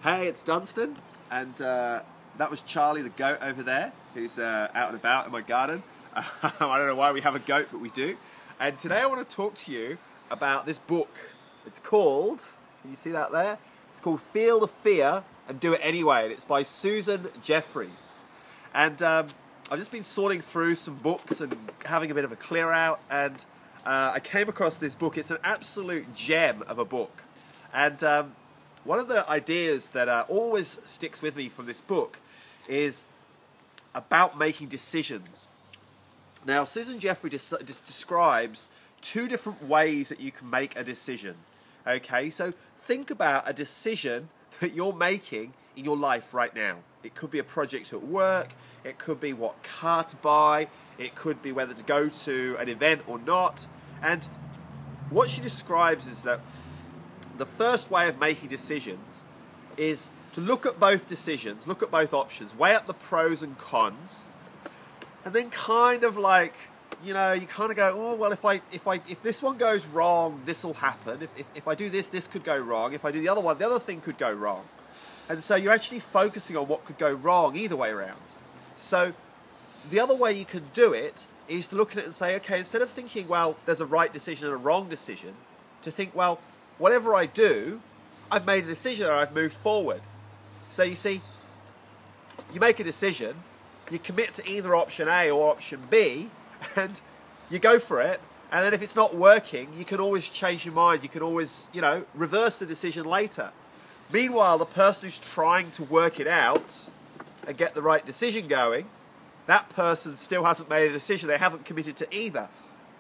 Hey, it's Dunstan, and that was Charlie the goat over there, who's out and about in my garden. I don't know why we have a goat, but we do. And today I want to talk to you about this book. It's called, can you see that there? It's called Feel the Fear and Do It Anyway, and it's by Susan Jeffers. And I've just been sorting through some books and having a bit of a clear out, and I came across this book. It's an absolute gem of a book. And one of the ideas that always sticks with me from this book is about making decisions. Now, Susan Jeffers describes two different ways that you can make a decision. Okay, so think about a decision that you're making in your life right now. It could be a project at work, it could be what car to buy, it could be whether to go to an event or not. And what she describes is that the first way of making decisions is to look at both decisions, look at both options, weigh up the pros and cons, and then kind of like, you know, you kind of go, oh, well, if this one goes wrong, this will happen. If I do this, this could go wrong. If I do the other one, the other thing could go wrong. And so you're actually focusing on what could go wrong either way around. So the other way you can do it is to look at it and say, okay, instead of thinking, well, there's a right decision and a wrong decision, to think, well, whatever I do, I've made a decision and I've moved forward. So you see, you make a decision, you commit to either option A or option B, and you go for it. And then if it's not working, you can always change your mind. You can always, you know, reverse the decision later. Meanwhile, the person who's trying to work it out and get the right decision going, that person still hasn't made a decision. They haven't committed to either.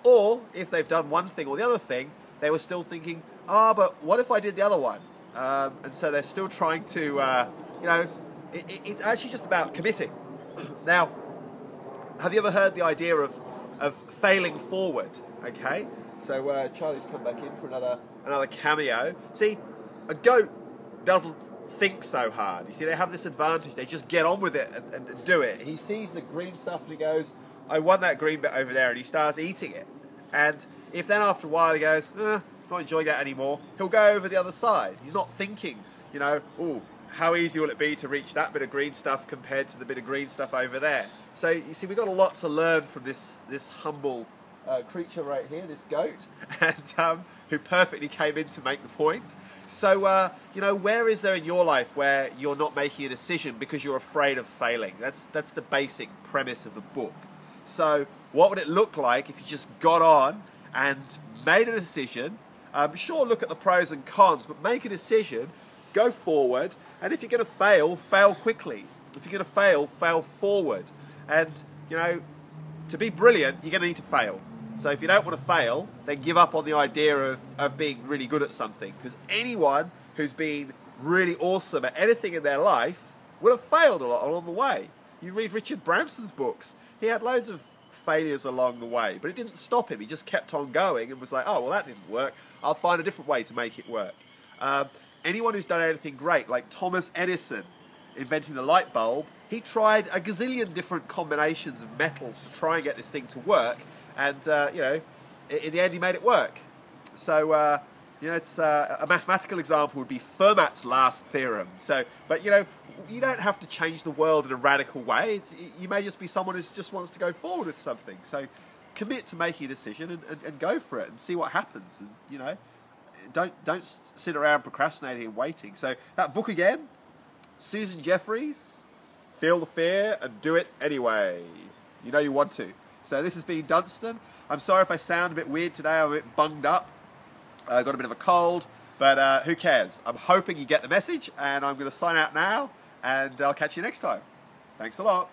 Or if they've done one thing or the other thing, they were still thinking, but what if I did the other one? And so they're still trying to, you know, it's actually just about committing. Now, have you ever heard the idea of failing forward? Okay, so Charlie's come back in for another cameo. See, a goat doesn't think so hard. You see, they have this advantage. They just get on with it and do it. He sees the green stuff and he goes, I want that green bit over there, and he starts eating it. And if then after a while he goes, not enjoying that anymore, he'll go over the other side. He's not thinking, you know, oh, how easy will it be to reach that bit of green stuff compared to the bit of green stuff over there? So you see, we've got a lot to learn from this humble creature right here, this goat, and who perfectly came in to make the point. So, you know, where is there in your life where you're not making a decision because you're afraid of failing? That's the basic premise of the book. So what would it look like if you just got on and made a decision? Sure, look at the pros and cons, but make a decision, go forward, and if you're going to fail, fail quickly. If you're going to fail forward. And, you know, to be brilliant, you're going to need to fail. So if you don't want to fail, then give up on the idea of being really good at something. Because anyone who's been really awesome at anything in their life would have failed a lot along the way. You read Richard Branson's books. He had loads of failures along the way, but it didn't stop him. He just kept on going and was like, oh, well, that didn't work. I'll find a different way to make it work. Anyone who's done anything great, like Thomas Edison inventing the light bulb, he tried a gazillion different combinations of metals to try and get this thing to work. And, you know, in the end, he made it work. So, you know, it's a mathematical example would be Fermat's last theorem. So, but, you know, you don't have to change the world in a radical way. You may just be someone who just wants to go forward with something. So commit to making a decision and go for it and see what happens. And, you know, don't sit around procrastinating and waiting. So that book again, Susan Jeffers, Feel the Fear and Do It Anyway. You know you want to. So this has been Dunstan. I'm sorry if I sound a bit weird today. I'm a bit bunged up. I got a bit of a cold, but who cares? I'm hoping you get the message, and I'm going to sign out now, and I'll catch you next time. Thanks a lot.